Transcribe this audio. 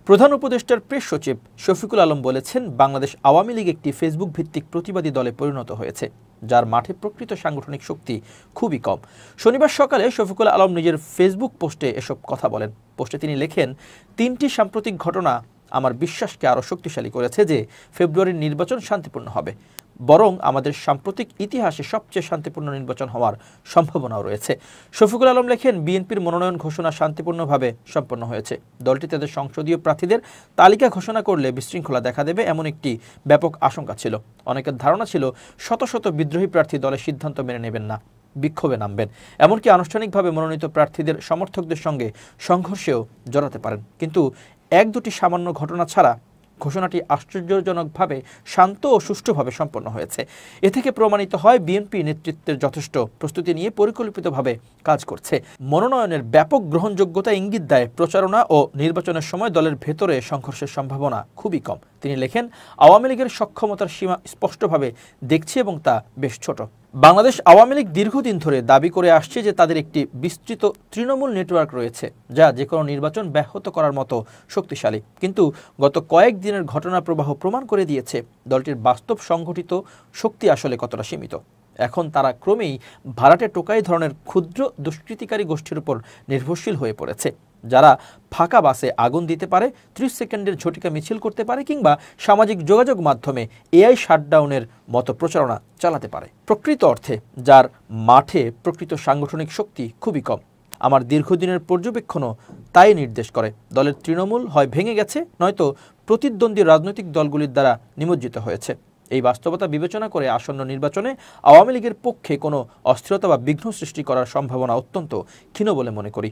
প্রধান উপদেষ্টার প্রেস সচিব শফিকুল আলম বলেছেন, বাংলাদেশ আওয়ামী লীগ একটি ফেসবুক ভিত্তিক প্রতিবাদী দলে পরিণত হয়েছে, যার মাঠে প্রকৃত সাংগঠনিক শক্তি খুবই কম। শনিবার সকালে শফিকুল আলম নিজের ফেসবুক পোস্টে এসব কথা বলেন। পোস্টে তিনি লেখেন, 3টি সাম্প্রতিক ঘটনা আমার বিশ্বাসকে আরও শক্তিশালী করেছে যে ফেব্রুয়ারির নির্বাচন শান্তিপূর্ণ হবে, বরং আমাদের সাম্প্রতিক ইতিহাসে সবচেয়ে শান্তিপূর্ণ নির্বাচন হওয়ার সম্ভাবনাও রয়েছে। শফিকুল আলম লেখেন, বিএনপির মনোনয়ন ঘোষণা শান্তিপূর্ণভাবে সম্পন্ন হয়েছে। দলটি তাদের সংসদীয় প্রার্থীদের তালিকা ঘোষণা করলে বিশৃঙ্খলা দেখা দেবে এমন একটি ব্যাপক আশঙ্কা ছিল। অনেকের ধারণা ছিল শত শত বিদ্রোহী প্রার্থী দলের সিদ্ধান্ত মেনে নেবেন না, বিক্ষোভে নামবেন, এমনকি আনুষ্ঠানিকভাবে মনোনীত প্রার্থীদের সমর্থকদের সঙ্গে সংঘর্ষেও জড়াতে পারেন। কিন্তু 1-2টি সামান্য ঘটনা ছাড়া ঘোষণাটি আশ্চর্যজনকভাবে শান্ত ও সুষ্ঠুভাবে সম্পন্ন হয়েছে। এ থেকে প্রমাণিত হয় বিএনপি নেতৃত্বের যথেষ্ট প্রস্তুতি নিয়ে পরিকল্পিতভাবে কাজ করছে। মনোনয়নের ব্যাপক গ্রহণযোগ্যতা ইঙ্গিত দেয় প্রচারণা ও নির্বাচনের সময় দলের ভেতরে সংঘর্ষের সম্ভাবনা খুবই কম। তিনি লেখেন, আওয়ামী লীগের সক্ষমতার সীমা স্পষ্টভাবে দেখছি এবং তা বেশ ছোট। বাংলাদেশ আওয়ামী লীগ দীর্ঘদিন ধরে দাবি করে আসছে যে তাদের একটি বিস্তৃত তৃণমূল নেটওয়ার্ক রয়েছে, যা যে কোনো নির্বাচন ব্যাহত করার মতো শক্তিশালী। কিন্তু গত কয়েকদিনের ঘটনা প্রবাহ প্রমাণ করে দিয়েছে দলটির বাস্তব সংগঠিত শক্তি আসলে কতটা সীমিত। এখন তারা ক্রমেই ভাড়াটে টোকাই ধরনের ক্ষুদ্র দুষ্কৃতিকারী গোষ্ঠীর উপর নির্ভরশীল হয়ে পড়েছে, যারা ফাঁকা বাসে আগুন দিতে পারে, 30 সেকেন্ডের ঝটিকা মিছিল করতে পারে কিংবা সামাজিক যোগাযোগ মাধ্যমে এআই শাটডাউনের মতো প্রচারণা চালাতে পারে। প্রকৃত অর্থে যার মাঠে প্রকৃত সাংগঠনিক শক্তি খুবই কম। আমার দীর্ঘদিনের পর্যবেক্ষণও তাই নির্দেশ করে। দলের তৃণমূল হয় ভেঙে গেছে, নয়তো প্রতিদ্বন্দ্বী রাজনৈতিক দলগুলির দ্বারা নিমজ্জিত হয়েছে। এই বাস্তবতা বিবেচনা করে আসন্ন নির্বাচনে আওয়ামী লীগের পক্ষে কোনো অস্থিরতা বা বিঘ্ন সৃষ্টি করার সম্ভাবনা অত্যন্ত ক্ষীণ বলে মনে করি।